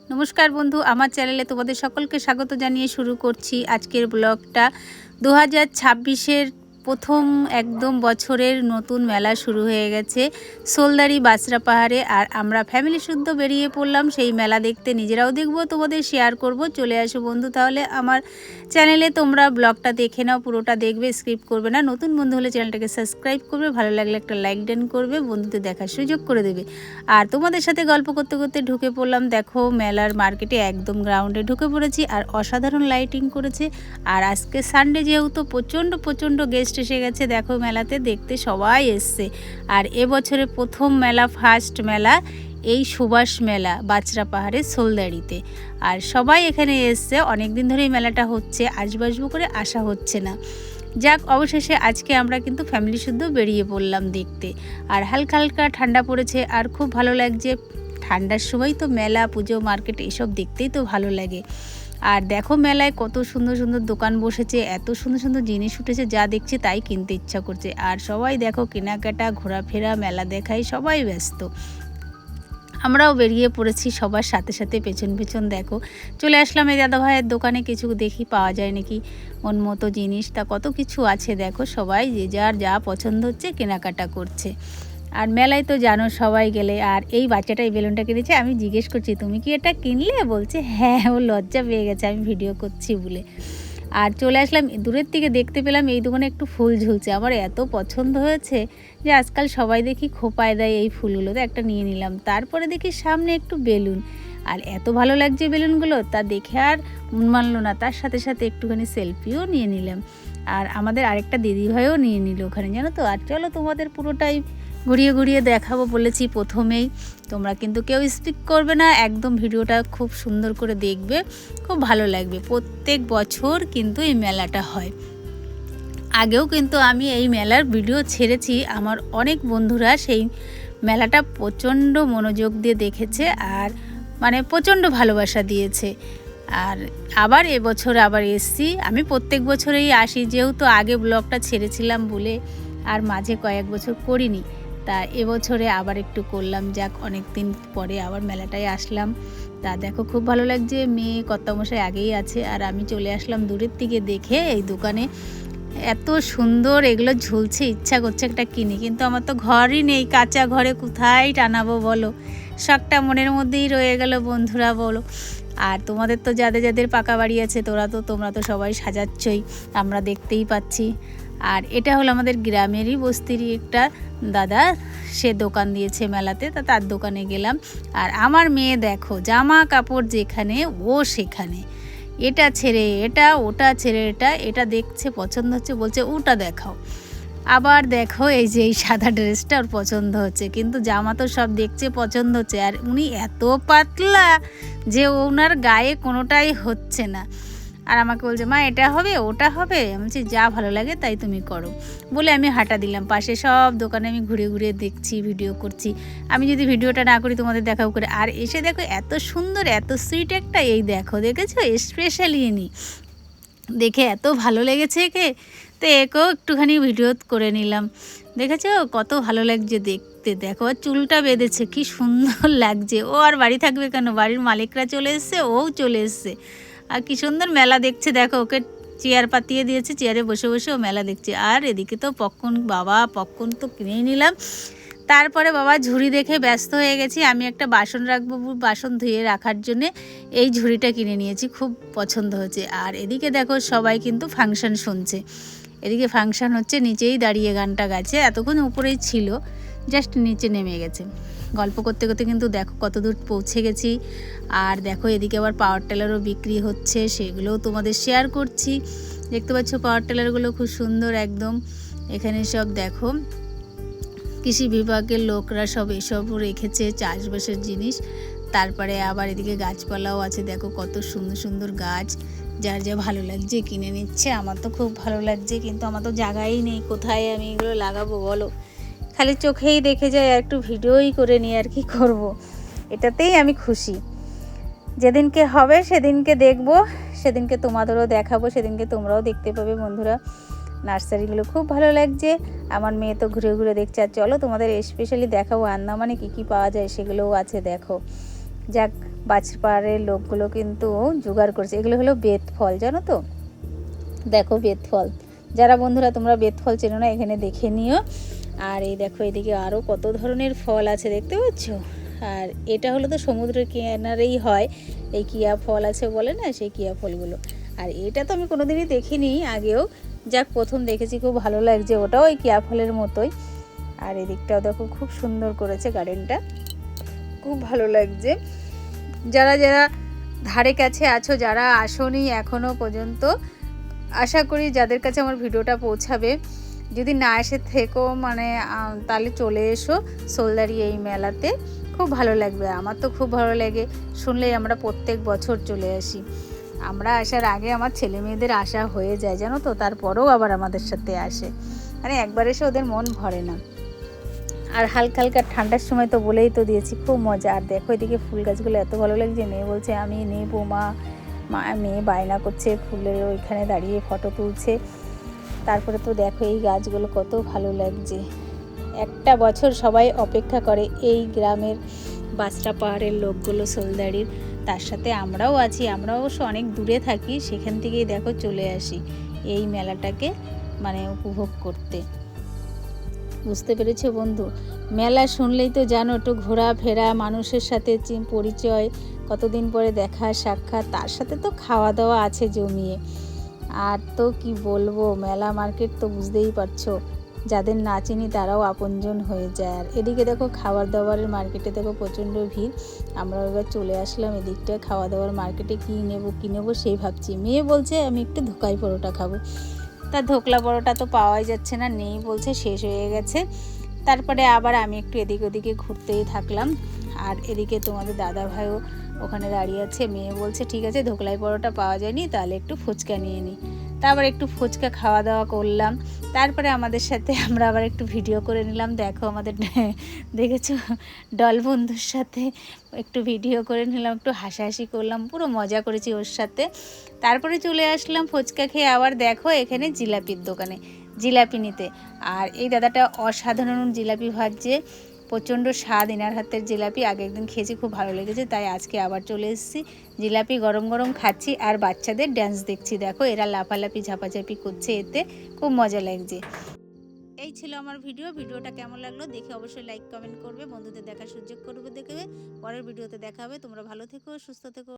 नमस्कार बंधु आमार चैनेले तुम्हादेर सकलके स्वागत जानिए शुरू करछि आजकेर ब्लगटा 2026 प्रथम एकदम बछरेर नतून मेला शुरू हये गेछे सोलदारी बाचरा पाहाड़े और आमरा फैमिली शुद्ध बेरिये पड़लाम सेई मेला देखते। निजेराओ देखबो तोमादेर शेयर करब। चले आसो बंधु ताहले आमार चैनेले तोमरा ब्लगटा देखे नाओ, पुरोटा देखबे, स्किप करबे ना। नतून बंधु होले चैनेलटाके साबस्क्राइब करबे, भालो लागले एकटा लाइक देन करबे, बंधुदेर देखार सुयोग करे देबे। और तोमादेर साथे गल्प करते करते ढुके पड़लाम देखो मेलार मार्केटे एकदम ग्राउंडे ढुके पड़ेछि और असाधारण लाइटिंग करेছে। और आजके सानडे जेहेतु प्रचंड गेस्ट एसे गेছে देखो मेलाते देखते सबाई एसছে। और এবছরে प्रथम मेला फार्स्ट मेला এই সুভাষ মেলা বাচরা পাহাড়ে সোলদারিতে। আর সবাই এখানে এসছে, অনেক দিন ধরে এই মেলাটা হচ্ছে, আসবো করে আসা হচ্ছে না। যাক অবশেষে আজকে আমরা কিন্তু ফ্যামিলি শুদ্ধ বেরিয়ে পড়লাম দেখতে। আর হালকা হালকা ঠান্ডা পড়েছে আর খুব ভালো লাগছে। ঠান্ডার সময় তো মেলা পুজো মার্কেট এসব দেখতেই তো ভালো লাগে। আর দেখো মেলায় কত সুন্দর সুন্দর দোকান বসেছে, এত সুন্দর সুন্দর জিনিস উঠেছে, যা দেখছি তাই কিনতে ইচ্ছা করছে। আর সবাই দেখো কেনাকাটা ঘোরাফেরা মেলা দেখায় সবাই ব্যস্ত। আমরাও বেরিয়ে পড়েছি সবার সাথে সাথে পেছন পেছন দেখো চলে আসলাম এই দাদা ভাইয়ের দোকানে। কিছু দেখি পাওয়া যায় নাকি মন মতো জিনিস, তা কত কিছু আছে দেখো। সবাই যে যার যা পছন্দ হচ্ছে কেনাকাটা করছে। আর মেলায় তো জানো সবাই গেলে। আর এই বাচ্চাটা এই বেলুনটা কিনেছে, আমি জিজ্ঞেস করছি তুমি কি এটা কিনলে? বলছে হ্যাঁ, ও লজ্জা পেয়ে গেছে আমি ভিডিও করছি বলে। আর চলে আসলাম দূরের থেকে দেখতে পেলাম এই দোকানে একটু ফুল ঝুলছে, আমার এত পছন্দ হয়েছে যে আজকাল সবাই দেখি খোপায় দেয় এই ফুলগুলো, তো একটা নিয়ে নিলাম। তারপরে দেখি সামনে একটু বেলুন, আর এত ভালো লাগছে বেলুনগুলো তা দেখে আর মন মানলো না। তার সাথে সাথে একটুখানি সেলফিও নিয়ে নিলাম। আর আমাদের আরেকটা দিদিভাইও নিয়ে নিল ওখানে, জানো তো। আর চলো তোমাদের পুরোটাই ঘুরিয়ে ঘুরিয়ে দেখাবো বলেছি প্রথমেই। তোমরা কিন্তু কেউ স্কিপ করবে না, একদম ভিডিওটা খুব সুন্দর করে দেখবে, খুব ভালো লাগবে। প্রত্যেক বছর কিন্তু এই মেলাটা হয়। আগেও কিন্তু আমি এই মেলার ভিডিও ছেড়েছি, আমার অনেক বন্ধুরা সেই মেলাটা প্রচণ্ড মনোযোগ দিয়ে দেখেছে আর মানে প্রচণ্ড ভালোবাসা দিয়েছে। আর আবার এবছর আবার এসছি। আমি প্রত্যেক বছরেই আসি, যেহেতু আগে ব্লগটা ছেড়েছিলাম বলে আর মাঝে কয়েক বছর করিনি, তা এবছরে আবার একটু করলাম। যাক অনেক দিন পরে আবার মেলাটায় আসলাম। তা দেখো খুব ভালো লাগছে, মেয়ে কর্তামশাই আগেই আছে আর আমি চলে আসলাম দূরের থেকে দেখে এই দোকানে। এত সুন্দর এগুলো ঝুলছে, ইচ্ছা করছে একটা কিনি, কিন্তু আমার তো ঘরই নেই, কাঁচা ঘরে কোথায় টানাবো বলো। শখটা মনের মধ্যেই রয়ে গেল বন্ধুরা বলো। আর তোমাদের তো যাদের যাদের পাকা বাড়ি আছে তোমরা তো সবাই সাজাচ্ছই, আমরা দেখতেই পাচ্ছি। আর এটা হলো আমাদের গ্রামেরই বস্তিরই একটা দাদা, সে দোকান দিয়েছে মেলাতে, তা তার দোকানে গেলাম। আর আমার মেয়ে দেখো জামা কাপড় যেখানে ও সেখানে, এটা ছেড়ে এটা, ওটা ছেড়ে এটা দেখছে পছন্দ হচ্ছে, বলছে ওটা দেখাও। আবার দেখো এই যে এই সাদা ড্রেসটা ওর পছন্দ হচ্ছে, কিন্তু জামা তো সব দেখছে পছন্দ হচ্ছে। আর উনি এত পাতলা যে ওনার গায়ে কোনোটাই হচ্ছে না। আর আমাকে বলছে মা এটা হবে ওটা হবে। আমি বলছি যা ভালো লাগে তাই তুমি করো বলে আমি হাঁটা দিলাম। পাশে সব দোকানে আমি ঘুরে ঘুরে দেখছি, ভিডিও করছি। আমি যদি ভিডিওটা না করি তোমাদের দেখাও করে। আর এসে দেখো এত সুন্দর এত সুইট একটা, এই দেখো দেখেছো স্পেশালি ইনি, দেখে এত ভালো লেগেছে একে, তো একেও একটুখানি ভিডিও করে নিলাম। দেখেছো কত ভালো লাগছে দেখতে, দেখো চুলটা বেঁধেছে কি সুন্দর লাগছে। ও আর বাড়ি থাকবে কেন, বাড়ির মালিকরা চলে এসছে, ওও চলে এসছে। আর কি সুন্দর মেলা দেখছে দেখো, ওকে চেয়ার পাতিয়ে দিয়েছে, চেয়ারে বসে বসে ও মেলা দেখছে। আর এদিকে তো পপকর্ন, বাবা পপকর্ন তো কিনেই নিলাম। তারপরে বাবা ঝুড়ি দেখে ব্যস্ত হয়ে গেছি, আমি একটা বাসন রাখবো, বাসন ধুয়ে রাখার জন্যে এই ঝুড়িটা কিনে নিয়েছি, খুব পছন্দ হয়েছে। আর এদিকে দেখো সবাই কিন্তু ফাংশন শুনছে, এদিকে ফাংশন হচ্ছে, নিচেই দাঁড়িয়ে গানটা গাইছে, এতক্ষণ উপরেই ছিল, জাস্ট নিচে নেমে গেছে। গল্প করতে করতে কিন্তু দেখো কত দূর পৌঁছে গেছি। আর দেখো এদিকে আবার পাওয়ার টেলারও বিক্রি হচ্ছে, সেগুলোও তোমাদের শেয়ার করছি। দেখতে পাচ্ছ পাওয়ার টেলারগুলো খুব সুন্দর একদম। এখানে সব দেখো কৃষি বিভাগের লোকরা সব এসব রেখেছে চাষবাসের জিনিস। তারপরে আবার এদিকে গাছপালাও আছে, দেখো কত সুন্দর সুন্দর গাছ, যার যা ভালো লাগছে কিনে নিচ্ছে। আমার তো খুব ভালো লাগছে, কিন্তু আমার তো জায়গাই নেই, কোথায় আমি এগুলো লাগাবো বলো। খালি চোখেই দেখে যাই আর একটু ভিডিওই করে নিই, আর কি করব। এটাতেই আমি খুশি। যেদিনকে হবে সেদিনকে দেখবো, সেদিনকে তোমাদেরও দেখাবো, সেদিনকে তোমরাও দেখতে পাবে বন্ধুরা। নার্সারিগুলো খুব ভালো লাগছে, আমার মেয়ে তো ঘুরে ঘুরে দেখছে। আর চলো তোমাদের স্পেশালি দেখাবো আন্দামানে কী কী পাওয়া যায়, সেগুলোও আছে দেখো। যাক, বাঁশপাড়ারের লোকগুলো কিন্তু জোগাড় করছে। এগুলো হলো বেত ফল, জানো তো? দেখো বেত ফল, যারা বন্ধুরা তোমরা বেত ফল চেনো না এখানে দেখে নিও। আর এই দেখো এদিকে আরও কত ধরনের ফল আছে, দেখতে পাচ্ছ? আর এটা হলো তো সমুদ্রের কিনারেই হয়, এই কিয়া ফল আছে বলে না, সেই কিয়া ফলগুলো। আর এটা তো আমি কোনোদিনই দেখিনি আগেও, যাক প্রথম দেখেছি, খুব ভালো লাগছে। ওটাও ওই কিয়া ফলের মতোই। আর এদিকটাও দেখো খুব সুন্দর করেছে গার্ডেনটা, খুব ভালো লাগছে। যারা যারা ধারে কাছে আছো, যারা আসোনি এখনও পর্যন্ত, আশা করি যাদের কাছে আমার ভিডিওটা পৌঁছাবে, যদি না এসে থেকো মানে তাহলে চলে এসো সোলদারি এই মেলাতে, খুব ভালো লাগবে। আমার তো খুব ভালো লাগে, শুনলেই আমরা প্রত্যেক বছর চলে আসি। আমরা আসার আগে আমার ছেলে মেয়েদের আসা হয়ে যায়, জানো তো, তারপরেও আবার আমাদের সাথে আসে, মানে একবার এসে ওদের মন ভরে না। আর হালকা হালকা ঠান্ডার সময় তো বলেই তো দিয়েছি, খুব মজা। আর দেখো এদিকে ফুল গাছগুলো এত ভালো লাগছে, মেয়ে বলছে আমি নেবো মা, মেয়ে বায়না করছে, ফুলের ওইখানে দাঁড়িয়ে ফটো তুলছে। তারপরে তো দেখো এই গাছগুলো কত ভালো লাগছে। একটা বছর সবাই অপেক্ষা করে এই গ্রামের বাঁশপাড়ারের লোকগুলো, সোলদারির, তার সাথে আমরাও আছি। আমরা অবশ্য অনেক দূরে থাকি, সেখান থেকেই দেখো চলে আসি এই মেলাটাকে মানে উপভোগ করতে। বুঝতে পেরেছো বন্ধু? মেলা শুনলেই তো জানো, একটু ঘোরাফেরা, মানুষের সাথে পরিচয়, কতদিন পরে দেখা সাক্ষাৎ, তার সাথে তো খাওয়া দাওয়া আছে জমিয়ে। আর তো কি বলবো, মেলা মার্কেট তো বুঝতেই পারছো, যাদের না চিনি তারাও আপনজন হয়ে যায়। আর এদিকে দেখো খাবার দাবারের মার্কেটে দেখো প্রচণ্ড ভিড়। আমরা এবার চলে আসলাম এদিকটায় খাওয়া দাওয়ার মার্কেটে। কী নেবো সেই ভাবছি। মেয়ে বলছে আমি একটু ধোকাই পরোটা খাবো, তা ধোকলা পরোটা তো পাওয়াই যাচ্ছে না, নেই বলছে, শেষ হয়ে গেছে। তারপরে আবার আমি একটু এদিক ওদিকে ঘুরতেই থাকলাম। আর এদিকে তোমাদের দাদা ভাইও ওখানে দাঁড়িয়ে আছে। মেয়ে বলছে ঠিক আছে, ধোকলাই পরোটা পাওয়া যায়নি, তাহলে একটু ফুচকা নিয়ে নিই। তারপর একটু ফুচকা খাওয়া দাওয়া করলাম। তারপরে আমাদের সাথে আমরা আবার একটু ভিডিও করে নিলাম। দেখো আমাদের দেখেছো ডল বন্ধুর সাথে একটু ভিডিও করে নিলাম, একটু হাসাহাসি করলাম, পুরো মজা করেছি ওর সাথে। তারপরে চলে আসলাম ফুচকা খেয়ে আবার দেখো এখানে জিলাপির দোকানে জিলাপি নিতে। আর এই দাদাটা অসাধারণ জিলাপি ভাজছে, প্রচণ্ড স্বাদ এনার হাতের জিলাপি। আগে একদিন খেয়েছি, খুব ভালো লেগেছে, তাই আজকে আবার চলে এসেছি। জিলাপি গরম গরম খাচ্ছি আর বাচ্চাদের ড্যান্স দেখছি। দেখো এরা লাফালাফি ঝাপাঝাপি করছে, এতে খুব মজা লাগছে। এই ছিল আমার ভিডিওটা কেমন লাগলো দেখে অবশ্যই লাইক কমেন্ট করবে, বন্ধুদের দেখার সুযোগ করবে, দেখবে। পরের ভিডিওতে দেখা হবে। তোমরা ভালো থেকো, সুস্থ থেকো।